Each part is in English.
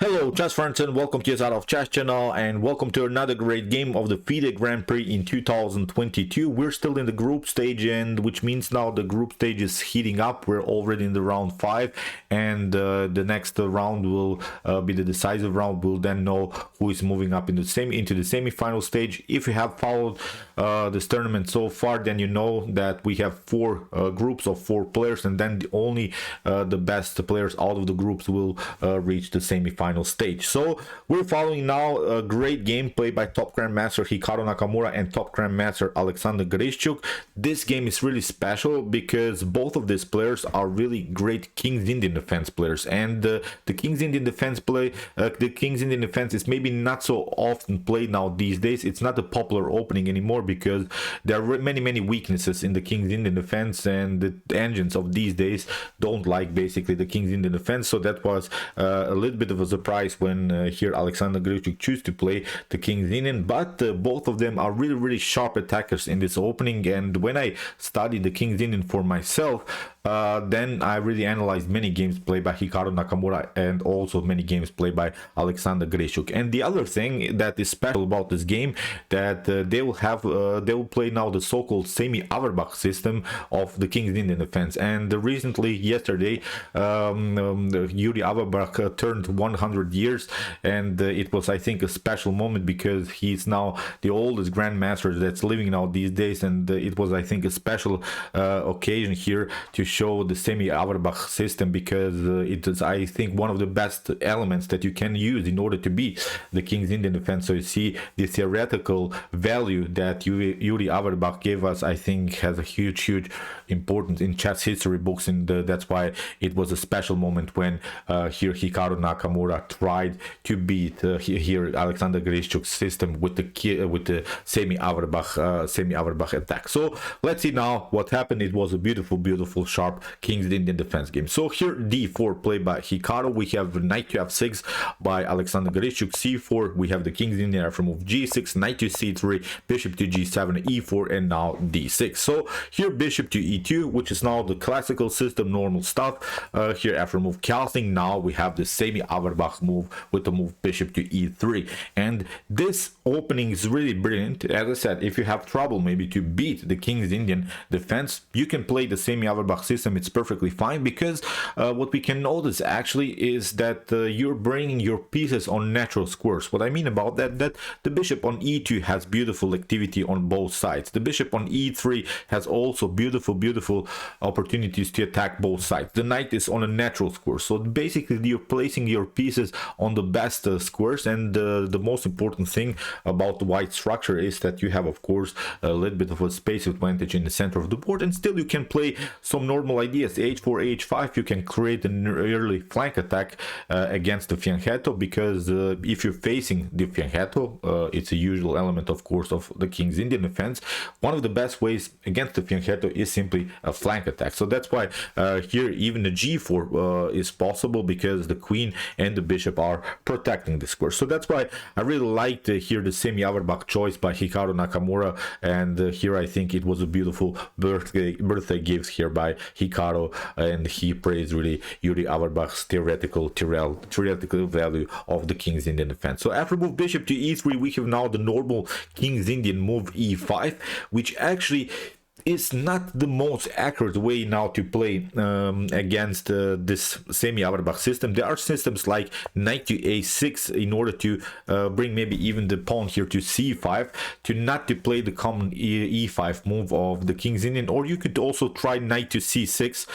Hello chess friends and welcome to your Out of Chess channel and welcome to another great game of the FIDE Grand Prix in 2022. We're still in the group stage, and which means now the group stage is heating up. We're already in the round 5 and the next round will be the decisive round. We'll then know who is moving up into the semi-final stage. If you have followed this tournament so far, then you know that we have 4 groups of 4 players, and then only the best players out of the groups will reach the semi-final stage. So we're following now a great gameplay by top grandmaster Hikaru Nakamura and top grandmaster Alexander Grischuk. This game is really special because both of these players are really great King's Indian defense players, and the King's Indian defense is maybe not so often played now these days. It's not a popular opening anymore because there are many weaknesses in the King's Indian defense, and the engines of these days don't like basically the King's Indian defense. So that was a little bit of a surprise when here Alexander Grischuk choose to play the King's Indian, but both of them are really sharp attackers in this opening. And when I studied the King's Indian for myself, then I really analyzed many games played by Hikaru Nakamura and also many games played by Alexander Grischuk. And the other thing that is special about this game, that they will play now the so-called semi-Auerbach system of the King's Indian defense. And recently, yesterday, Yuri Auerbach turned 100 years, and it was, I think, a special moment because he's now the oldest grandmaster that's living now these days, and it was, I think, a special occasion here to show the semi-Auerbach system, because it is, I think, one of the best elements that you can use in order to beat the King's Indian defense. So you see the theoretical value that Yuri Auerbach gave us, I think, has a huge importance in chess history books, and that's why it was a special moment when here Hikaru Nakamura tried to beat here Alexander Grischuk's system with the semi-Auerbach attack. So let's see now what happened. It was a beautiful sharp King's Indian defense game. So here d4 played by Hikaru. We have knight to f6 by Alexander Grischuk. c4, we have the King's Indian after move g6, knight to c3, bishop to g7, e4, and now d6. So here bishop to e2, which is now the classical system, normal stuff. Here after move castling, now we have the semi-Auerbach move with the move bishop to e3. And this opening is really brilliant. As I said, if you have trouble maybe to beat the King's Indian defense, you can play the semi-Auerbach system. It's perfectly fine, because what we can notice actually is that you're bringing your pieces on natural squares. What I mean about that the bishop on e2 has beautiful activity on both sides. The bishop on e3 has also beautiful opportunities to attack both sides. The knight is on a natural square, so basically you're placing your pieces on the best squares. And the most important thing about the white structure is that you have, of course, a little bit of a space advantage in the center of the board, and still you can play some normal ideas. h4, h5, you can create an early flank attack against the fianchetto, because if you're facing the fianchetto, it's a usual element, of course, of the King's Indian defense. One of the best ways against the fianchetto is simply a flank attack. So that's why here even the g4 is possible, because the queen and the bishop are protecting the square. So that's why I really liked here the semi-Auerbach choice by Hikaru Nakamura, and here I think it was a beautiful birthday gift here by Hikaru, and he praised really Yuri Auerbach's theoretical value of the King's Indian defense. So after move bishop to e3, we have now the normal King's Indian move e5, which actually is not the most accurate way now to play against this semi-Auerbach system. There are systems like knight to a6 in order to bring maybe even the pawn here to c5, to not to play the common e5 move of the King's Indian. Or you could also try knight to c6,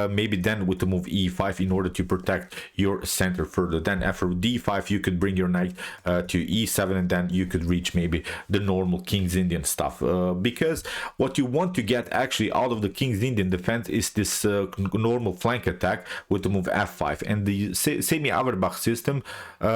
maybe then with the move e5 in order to protect your center further. Then after d5 you could bring your knight to e7, and then you could reach maybe the normal King's Indian stuff, because what you want to get actually out of the King's Indian defense is this normal flank attack with the move f5, and the semi-Auerbach system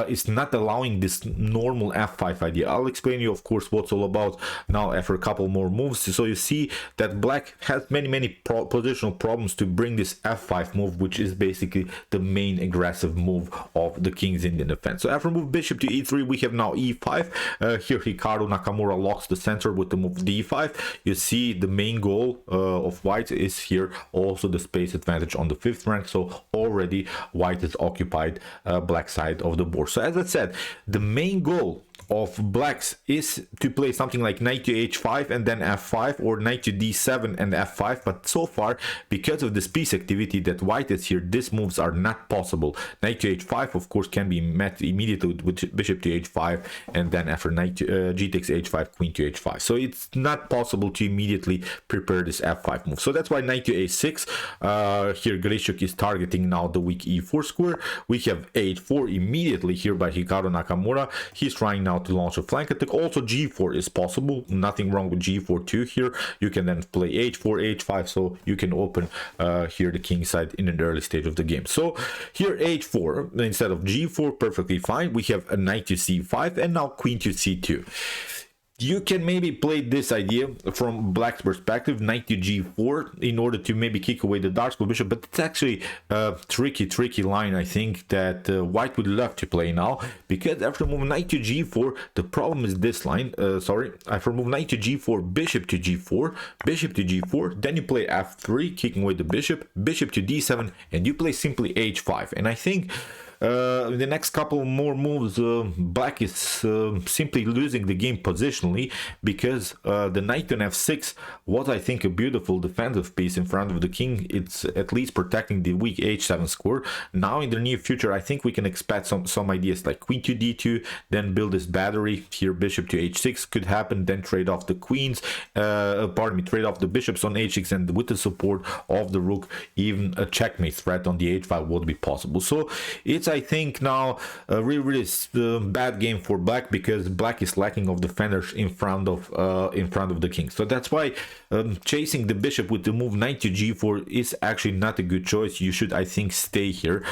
is not allowing this normal f5 idea. I'll explain you, of course, what's all about now after a couple more moves. So you see that black has many positional problems to bring this f5 move, which is basically the main aggressive move of the King's Indian defense. So after move bishop to e3, we have now e5. Here Hikaru Nakamura locks the center with the move d5. You see the main goal of white is here also the space advantage on the 5th rank. So already white has occupied black side of the board. So as I said, the main goal of blacks is to play something like knight to h5 and then f5, or knight to d7 and f5, but so far, because of this piece activity that white is here, these moves are not possible. Knight to h5 of course can be met immediately with bishop to h5, and then after knight to g takes h5, queen to h5. So it's not possible to immediately prepare this f5 move. So that's why knight to a6. Here Grischuk is targeting now the weak e4 square. We have h4 immediately here by Hikaru Nakamura. He's trying now to launch a flank attack. Also g4 is possible, nothing wrong with g4 too. Here you can then play h4 h5, so you can open here the king side in an early stage of the game. So here h4 instead of g4, perfectly fine. We have a knight to c5 and now queen to c2. You can maybe play this idea from black's perspective, knight to g4, in order to maybe kick away the dark square bishop, but it's actually a tricky line, I think, that white would love to play now, because after move knight to g4, the problem is this line, after move knight to g4, bishop to g4, bishop to g4, then you play f3, kicking away the bishop, bishop to d7, and you play simply h5, and I think the next couple more moves, black is simply losing the game positionally, because the knight on f6 was, I think, a beautiful defensive piece in front of the king. It's at least protecting the weak h7 square. Now in the near future, I think we can expect some ideas like queen to d2, then build this battery here, bishop to h6 could happen, then trade off the queens, trade off the bishops on h6, and with the support of the rook, even a checkmate threat on the h5 would be possible. So it's, I think, now a really bad game for black, because black is lacking of defenders in front of the king. So that's why chasing the bishop with the move knight to g4 is actually not a good choice. You should, I think, stay here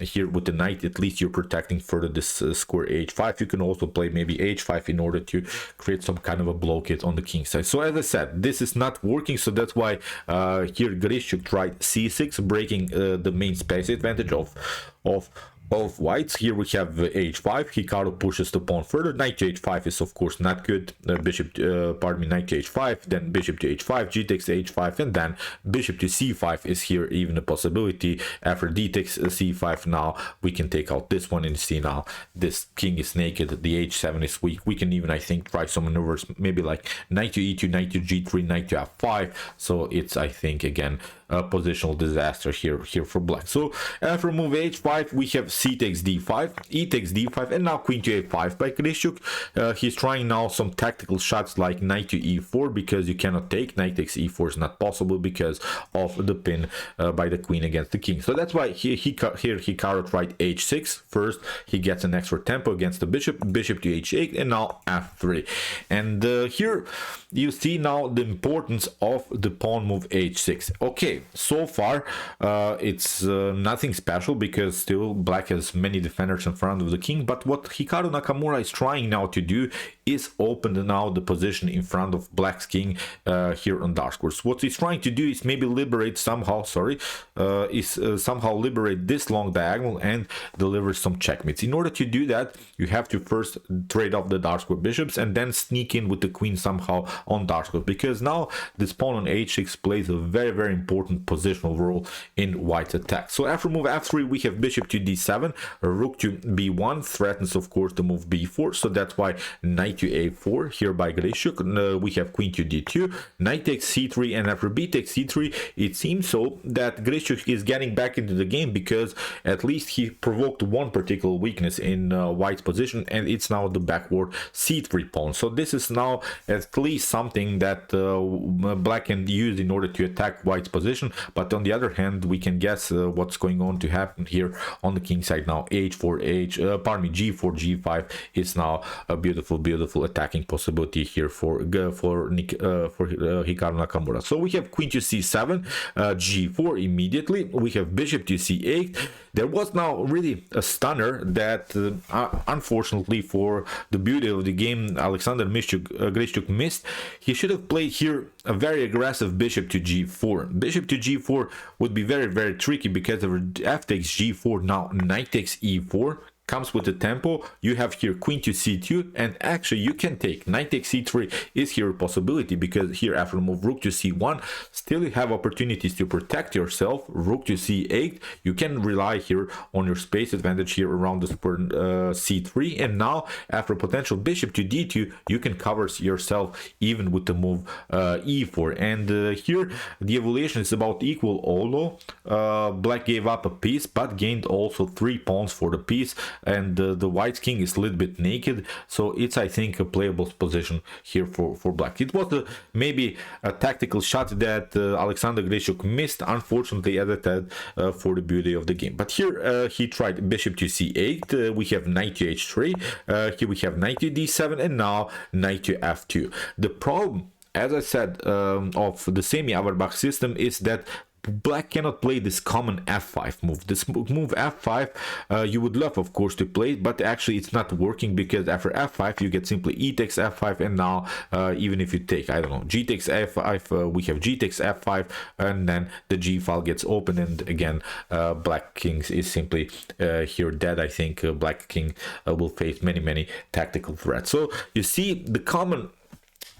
here with the knight. At least you're protecting further this square h5. You can also play maybe h5 in order to create some kind of a blockade on the king side. So as I said, this is not working, so that's why here Grischuk tried c6, breaking the main space advantage of whites. Here we have h5. Hikaru pushes the pawn further. Knight to h5 is of course not good. Knight to h5, then bishop to h5, g takes h5, and then bishop to c5 is here even a possibility. After d takes c5, now we can take out this one, and see now this king is naked, the h7 is weak. We can even, I think, try some maneuvers, maybe like knight to e2, knight to g3, knight to f5. So it's, I think, again, a positional disaster here for black. So after move h5, we have c takes d5, e takes d5, and now queen to a5 by Grischuk. He's trying now some tactical shots like knight to e4, because you cannot take. Knight takes e4 is not possible because of the pin by the queen against the king. So that's why here Hikaru tried h6 first. He gets an extra tempo against the bishop to h8, and now f3. And here you see now the importance of the pawn move h6. Okay, so far it's nothing special, because still black has many defenders in front of the king, but what Hikaru Nakamura is trying now to do is open now the position in front of black's king here on dark squares. What he's trying to do is maybe liberate somehow, somehow liberate this long diagonal and deliver some checkmates. In order to do that, you have to first trade off the dark square bishops and then sneak in with the queen somehow on dark square, because now this pawn on h6 plays a very important positional role in white's attack. So after move f3, we have bishop to d7, rook to b1 threatens of course the move b4, so that's why knight to a4 here by Grischuk. We have queen to d2, knight takes c3, and after b takes c3, it seems so that Grischuk is getting back into the game, because at least he provoked one particular weakness in white's position, and it's now the backward c3 pawn. So this is now at least something that black can use in order to attack white's position. But on the other hand, we can guess what's going on to happen here on the king side now. g4 g5 is now a beautiful attacking possibility here for Hikaru Nakamura. So we have queen to c7, g4 immediately. We have bishop to c8. There was now really a stunner that unfortunately for the beauty of the game, Alexander Grischuk missed. He should have played here a very aggressive bishop to g4. Bishop to g4 would be very tricky, because of f takes g4, now knight takes e4, comes with the tempo. You have here queen to c2, and actually you can take knight takes c3 is here a possibility, because here after move rook to c1, still you have opportunities to protect yourself. Rook to c8, you can rely here on your space advantage here around the square c3, and now after potential bishop to d2, you can cover yourself even with the move e4. And here the evaluation is about equal, although black gave up a piece but gained also 3 pawns for the piece, and the white king is a little bit naked, so it's, I think, a playable position here for black. It was maybe a tactical shot that Alexander Grischuk missed, unfortunately, as I said, for the beauty of the game. But here he tried bishop to c8, we have knight to h3, here we have knight to d7, and now knight to f2. The problem, as I said, of the semi-Auerbach system is that black cannot play this common f5 move. This move f5 you would love, of course, to play, but actually it's not working, because after f5 you get simply e takes f5, and now even if you take, I don't know, g takes f5, we have g takes f5, and then the g file gets open, and again black king is simply here dead. I think black king will face many tactical threats. So you see, the common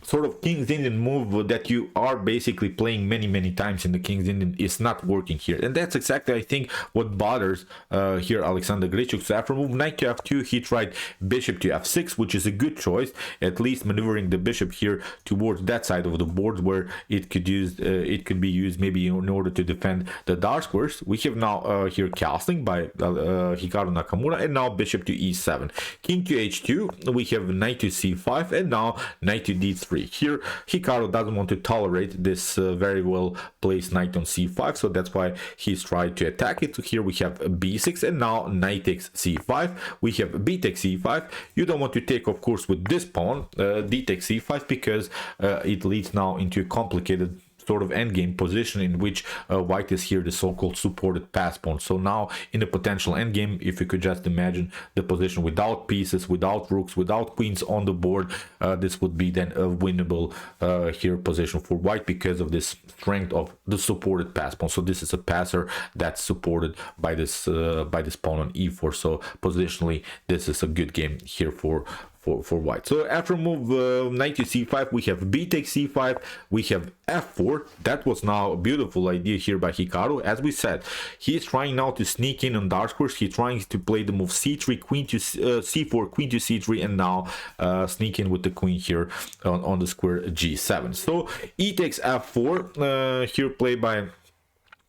sort of King's Indian move that you are basically playing many times in the King's Indian is not working here, and that's exactly, I think, what bothers here Alexander Grischuk. So after move knight to f2, he tried bishop to f6, which is a good choice, at least maneuvering the bishop here towards that side of the board where it could be used maybe in order to defend the dark squares. We have now here castling by Hikaru Nakamura, and now bishop to e7, king to h2, we have knight to c5, and now knight to d3. Here Hikaru doesn't want to tolerate this very well placed knight on c5, so that's why he's tried to attack it. So here we have b6, and now knight takes c5, we have b takes c5. You don't want to take, of course, with this pawn d takes c5, because it leads now into a complicated sort of endgame position in which white is here the so-called supported pass pawn. So now in a potential endgame, if you could just imagine the position without pieces, without rooks, without queens on the board, this would be then a winnable here position for white, because of this strength of the supported pass pawn. So this is a passer that's supported by this pawn on e4. So positionally, this is a good game here for white. So after move knight to c5, we have b takes c5, we have f4. That was now a beautiful idea here by Hikaru. As we said, he is trying now to sneak in on dark squares. He's trying to play the move c3, queen to c4, queen to c3, and now sneak in with the queen here on the square g7. So e takes f4 here played by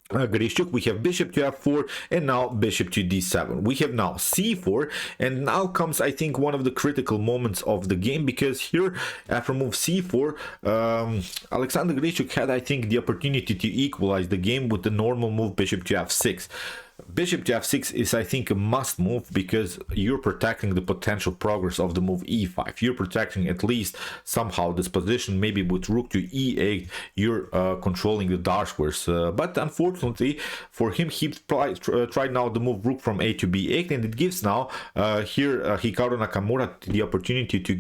Grischuk. We have bishop to f4, and now bishop to d7. We have now c4, and now comes, I think, one of the critical moments of the game, because here after move c4 Alexander Grischuk had, I think, the opportunity to equalize the game with the normal move bishop to f6. Bishop to f6 is, I think, a must move, because you're protecting the potential progress of the move e5. You're protecting at least somehow this position. Maybe with rook to e8 you're controlling the dark squares, but unfortunately for him, he tried now the move rook from a to b8, and it gives now here Hikaru Nakamura the opportunity to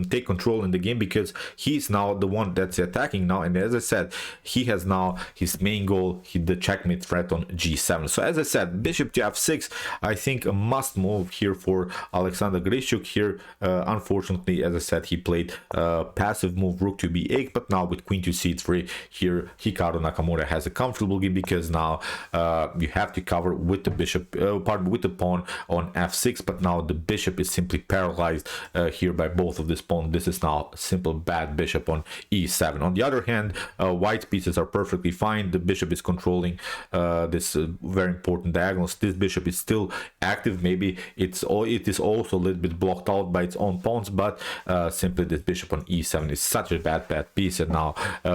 take control in the game, because he's now the one that's attacking now. And as I said, he has now his main goal, the checkmate threat on g7. So as I said, bishop to f6, I think a must move here for Alexander Grischuk. Here unfortunately, as I said, he played passive move rook to b8, but now with queen to c3, here Hikaru Nakamura has a comfortable game, because now you have to cover with the bishop with the pawn on f6, but now the bishop is simply paralyzed here by both of this pawn. This is now a simple bad bishop on e7. On the other hand, white pieces are perfectly fine. The bishop is controlling this very important diagonals. This bishop is still active. Maybe it is also a little bit blocked out by its own pawns, but simply this bishop on e7 is such a bad piece, and now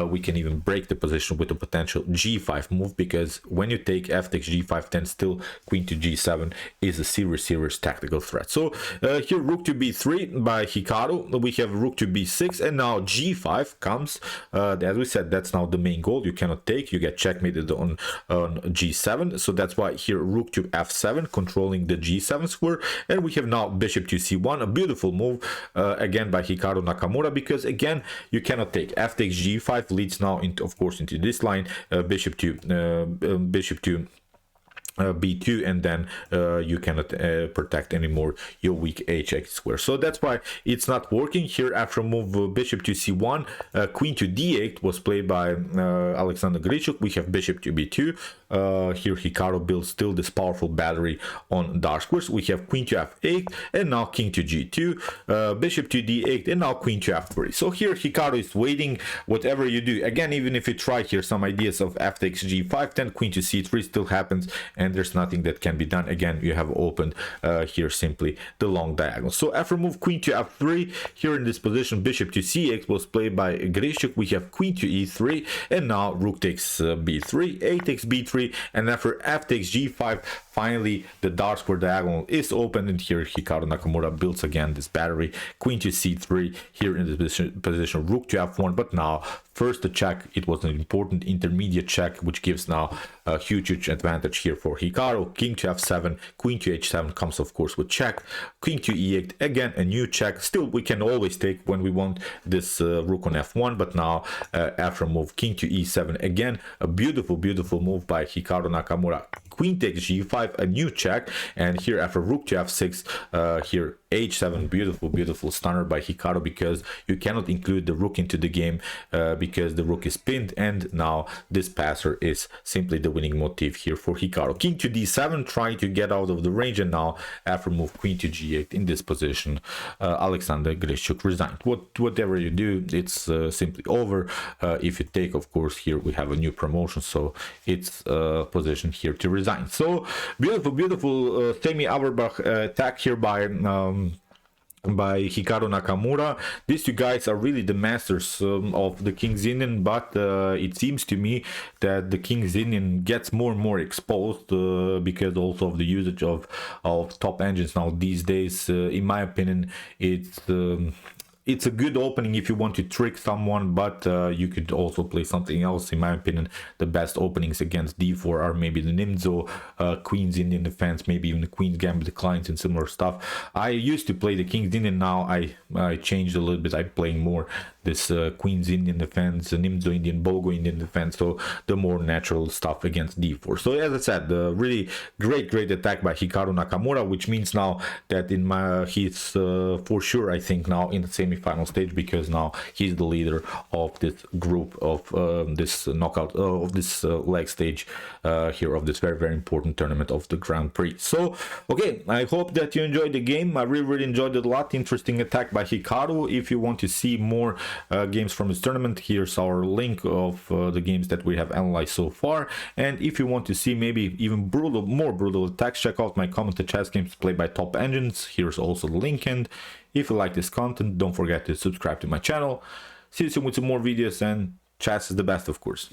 we can even break the position with a potential g5 move, because when you take f takes g5, then still queen to g7 is a serious tactical threat. So here rook to b3 by Hikaru, we have rook to b6, and now g5 comes. As we said, that's now the main goal. You cannot take, you get checkmated on g7. So that's why here rook to f7, controlling the g7 square, and we have now bishop to c1, a beautiful move again by Hikaru Nakamura, because again you cannot take. F takes g5 leads now into, of course, into this line, bishop to b2, and then you cannot protect anymore your weak hx square. So that's why it's not working here. After move bishop to c1, queen to d8 was played by Alexander Grischuk. We have bishop to b2. Here Hikaru builds still this powerful battery on dark squares. We have queen to f8, and now king to g2, bishop to d8, and now queen to f3. So here Hikaru is waiting. Whatever you do, again, even if you try here some ideas of f takes g5, then queen to c3 still happens, and there's nothing that can be done. Again, you have opened here simply the long diagonal. So after move queen to f3, here in this position bishop to c8 was played by Grischuk. We have queen to e3, and now rook takes b3, a takes b3, and after f takes g5, finally the dark square diagonal is open, and here Hikaru Nakamura builds again this battery. Queen to c3 here in this position, rook to f1, but now first the check. It was an important intermediate check, which gives now a huge advantage here for Hikaru. King to f7, queen to h7 comes of course with check, king to e8, again a new check. Still we can always take when we want this rook on f1, but now after move king to e7, again a beautiful move by Hikaru Nakamura. Queen takes g5, a new check, and here after rook to f6, here h7, beautiful stunner by Hikaru, because you cannot include the rook into the game because the rook is pinned, and now this passer is simply the winning motif here for Hikaru. King to d7, trying to get out of the range, and now after move queen to g8 in this position, Alexander Grischuk resigned. Whatever you do, it's simply over. If you take, of course, here we have a new promotion, so it's position here to resign. So beautiful semi-Auerbach attack here by Hikaru Nakamura. These two guys are really the masters of the King's Indian, but it seems to me that the King's Indian gets more and more exposed because also of the usage of top engines now these days. In my opinion, it's a good opening if you want to trick someone, but you could also play something else. In my opinion, the best openings against d4 are maybe the Nmzo, Queen's Indian defense, maybe even the Queen's Gambit declines and similar stuff. I used to play the King's Indian, now I changed a little bit. I'm playing more this Queen's Indian defense, Nmzo Indian, Bogo Indian defense, so the more natural stuff against d4. So as I said, the really great attack by Hikaru Nakamura, which means now that he's for sure, I think, now in the semi-final stage, because now he's the leader of this group of this knockout of this leg stage here of this very important tournament of the Grand Prix. So okay, I hope that you enjoyed the game. I really enjoyed it a lot. Interesting attack by Hikaru. If you want to see more games from this tournament, here's our link of the games that we have analyzed so far. And if you want to see maybe even more brutal attacks, check out my commented chess games played by top engines. Here's also the link, and if you like this content, don't forget to subscribe to my channel. See you soon with some more videos, and chess is the best, of course.